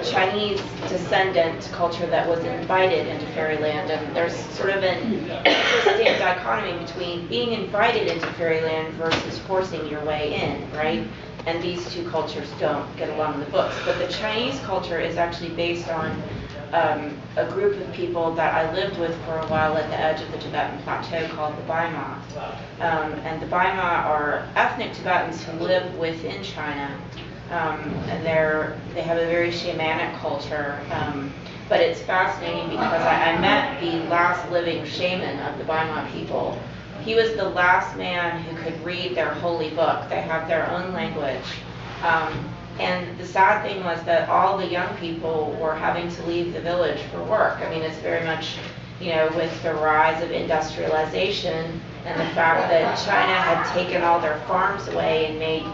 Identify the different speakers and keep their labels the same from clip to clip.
Speaker 1: a Chinese descendant culture that was invited into fairyland, and there's sort of an interesting dichotomy between being invited into fairyland versus forcing your way in, right? And these two cultures don't get along in the books. But the Chinese culture is actually based on a group of people that I lived with for a while at the edge of the Tibetan plateau called the Baima. And the Baima are ethnic Tibetans who live within China. And they have a very shamanic culture. But it's fascinating because I met the last living shaman of the Baima people. He was the last man who could read their holy book. They have their own language. And the sad thing was that all the young people were having to leave the village for work. I mean, it's very much, with the rise of industrialization and the fact that China had taken all their farms away and made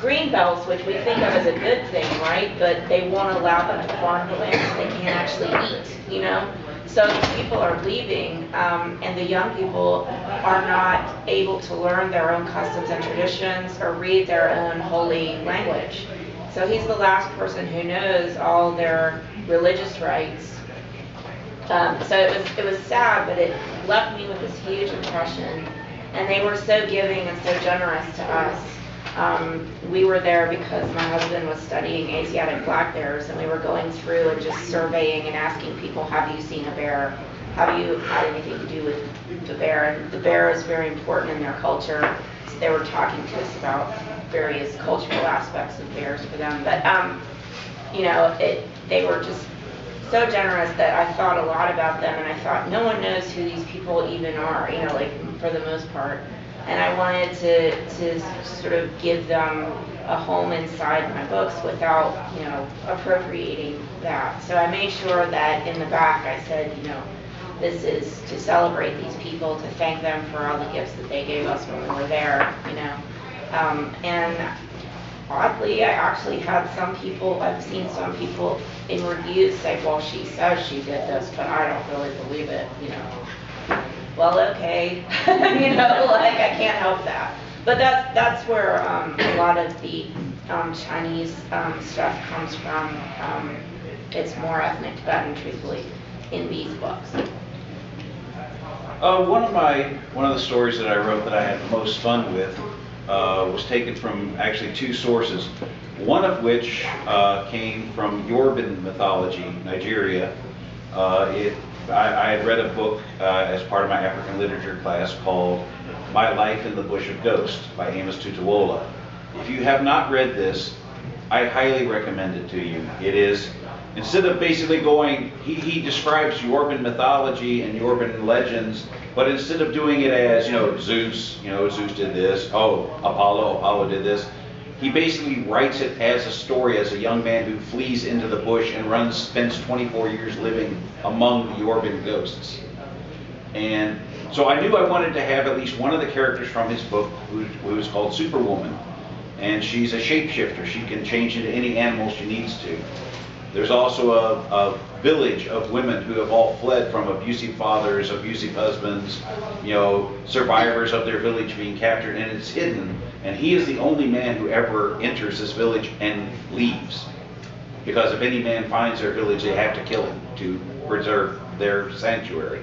Speaker 1: green belts, which we think of as a good thing, right? But they won't allow them to farm the land so they can't actually eat, So the people are leaving, and the young people are not able to learn their own customs and traditions or read their own holy language. So he's the last person who knows all their religious rites. So it was sad, but it left me with this huge impression. And they were so giving and so generous to us. We were there because my husband was studying Asiatic black bears, and we were going through and just surveying and asking people, have you seen a bear? Have you had anything to do with the bear? And the bear is very important in their culture. So they were talking to us about various cultural aspects of bears for them. But, they were just so generous that I thought a lot about them, and I thought, no one knows who these people even are, for the most part. And I wanted to sort of give them a home inside my books without, appropriating that. So I made sure that in the back I said, this is to celebrate these people, to thank them for all the gifts that they gave us when we were there, And oddly, I actually had I've seen some people in reviews say, well, she says she did this, but I don't really believe it, Well, okay, I can't help that. But that's where a lot of the Chinese stuff comes from. It's more ethnic Tibetan, truthfully, in these books.
Speaker 2: One of the stories that I wrote that I had the most fun with was taken from actually two sources. One of which came from Yoruban mythology, Nigeria. I had read a book as part of my African literature class called My Life in the Bush of Ghosts by Amos Tutuola. If you have not read this, I highly recommend it to you. It is, instead of basically going, he describes Yoruban mythology and Yoruban legends, but instead of doing it as, Zeus, Zeus did this, Apollo did this, he basically writes it as a story, as a young man who flees into the bush and spends 24 years living among the Yoruban ghosts. And so I knew I wanted to have at least one of the characters from his book who is called Superwoman. And she's a shapeshifter. She can change into any animal she needs to. There's also a village of women who have all fled from abusive fathers, abusive husbands, survivors of their village being captured, and it's hidden. And he is the only man who ever enters this village and leaves. Because if any man finds their village, they have to kill him to preserve their sanctuary.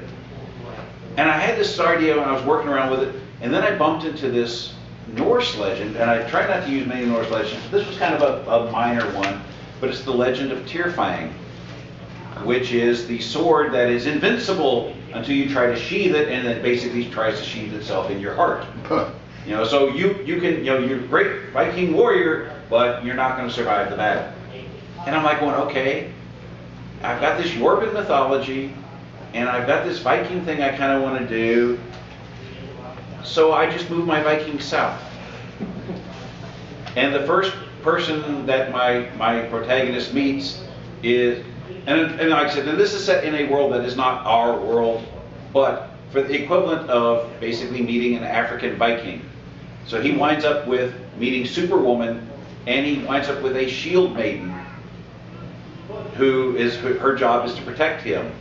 Speaker 2: And I had this idea when I was working around with it, and then I bumped into this Norse legend, and I try not to use many Norse legends. This was kind of a minor one, but it's the legend of Tyrfang, which is the sword that is invincible until you try to sheath it, and it basically tries to sheath itself in your heart. So you can, you're a great Viking warrior, but you're not going to survive the battle. And I'm like going, okay, I've got this Yoruban mythology, and I've got this Viking thing I kind of want to do. So I just moved my Vikings south. And the first person that my protagonist meets is, and like I said, now this is set in a world that is not our world, but for the equivalent of basically meeting an African Viking. So he winds up with meeting Superwoman, and he winds up with a shield maiden, her job is to protect him.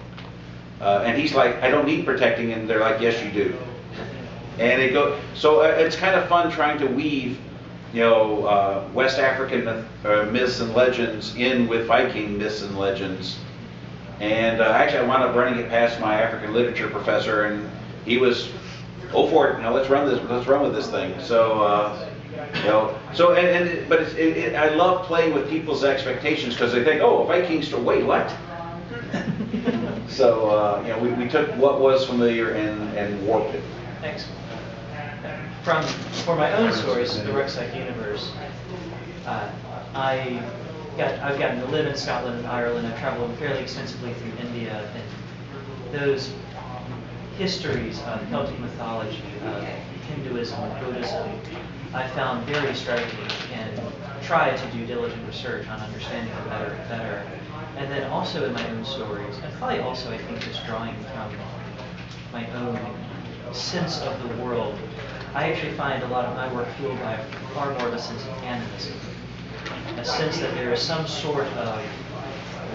Speaker 2: And he's like, I don't need protecting, and they're like, yes, you do. And so it's kind of fun trying to weave West African myths and legends in with Viking myths and legends. And actually, I wound up running it past my African literature professor, and he was, "Go for it, let's run with this thing." So, but I love playing with people's expectations because they think, "Oh, a Viking story, wait, what?" So, we took what was familiar and warped it.
Speaker 3: Thanks. For my own stories, the Rucksack Universe, I've gotten to live in Scotland and Ireland. I've traveled fairly extensively through India, and those histories of Celtic mythology, Hinduism, and Buddhism, I found very striking and tried to do diligent research on understanding them better and better. And then also in my own stories, and probably also I think just drawing from my own sense of the world, I actually find a lot of my work fueled by far more of a sense of animism. A sense that there is some sort of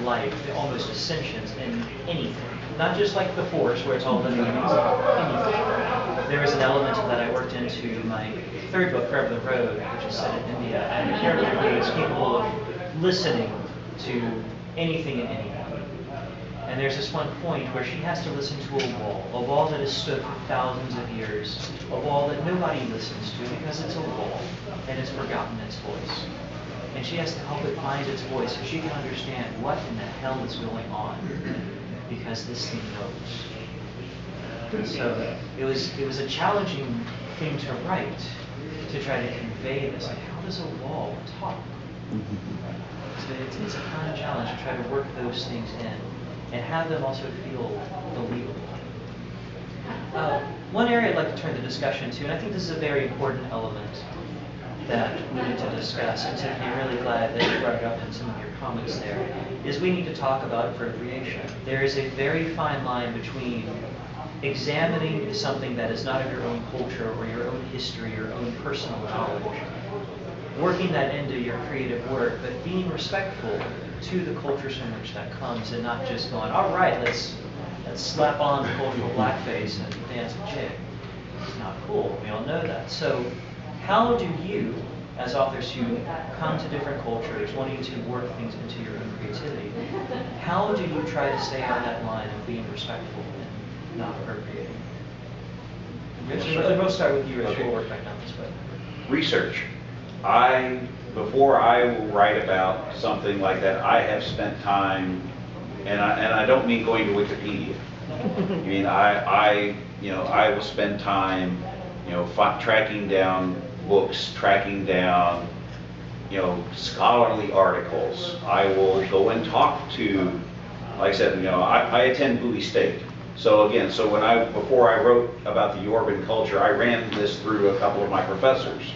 Speaker 3: life, almost a sentience in anything. Not just like the Force, where it's all living in anything. There is an element that I worked into my third book, Forever the Road, which is set in India, and the character who is capable of listening to anything and anyone. And there's this one point where she has to listen to a wall that has stood for thousands of years, a wall that nobody listens to because it's a wall and it's forgotten its voice. And she has to help it find its voice so she can understand what in the hell is going on, because this thing knows. So it was a challenging thing to write, to try to convey this. Like, how does a wall talk? So it's a kind of challenge to try to work those things in and have them also feel believable. One area I'd like to turn the discussion to, and I think this is a very important element that we need to discuss, and Tiffany, I'm really glad that you brought it up in some of your comments there, is we need to talk about appropriation. There is a very fine line between examining something that is not of your own culture or your own history, your own personal knowledge, working that into your creative work, but being respectful to the cultures from which that comes, and not just going, all right, let's slap on the cultural blackface and dance a jig. It's not cool. We all know that. So how do you, as authors who come to different cultures, wanting to work things into your own creativity, how do you try to stay on that line of being respectful and not appropriating? We'll start with you, Rich. We'll work back down this way.
Speaker 2: Research. Before I will write about something like that, I have spent time, and I don't mean going to Wikipedia. I mean, I will spend time, tracking down books, tracking down, scholarly articles. I will go and talk to, like I said, I attend Bowie State. So again, before I wrote about the Yorban culture, I ran this through a couple of my professors.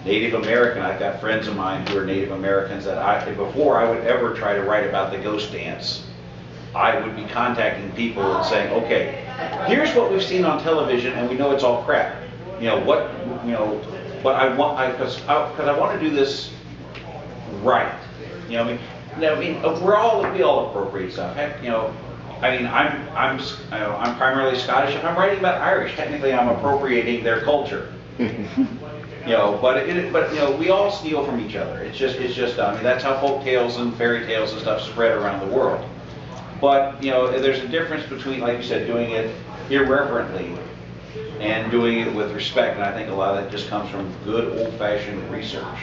Speaker 2: Native American, I've got friends of mine who are Native Americans that before I would ever try to write about the ghost dance, I would be contacting people and saying, okay, here's what we've seen on television and we know it's all crap. But I want, because I want to do this right. We all appropriate stuff. Heck, I'm primarily Scottish. If I'm writing about Irish, technically I'm appropriating their culture. But we all steal from each other. It's just that's how folk tales and fairy tales and stuff spread around the world. But there's a difference between, like you said, doing it irreverently and doing it with respect. And I think a lot of that just comes from good old-fashioned research.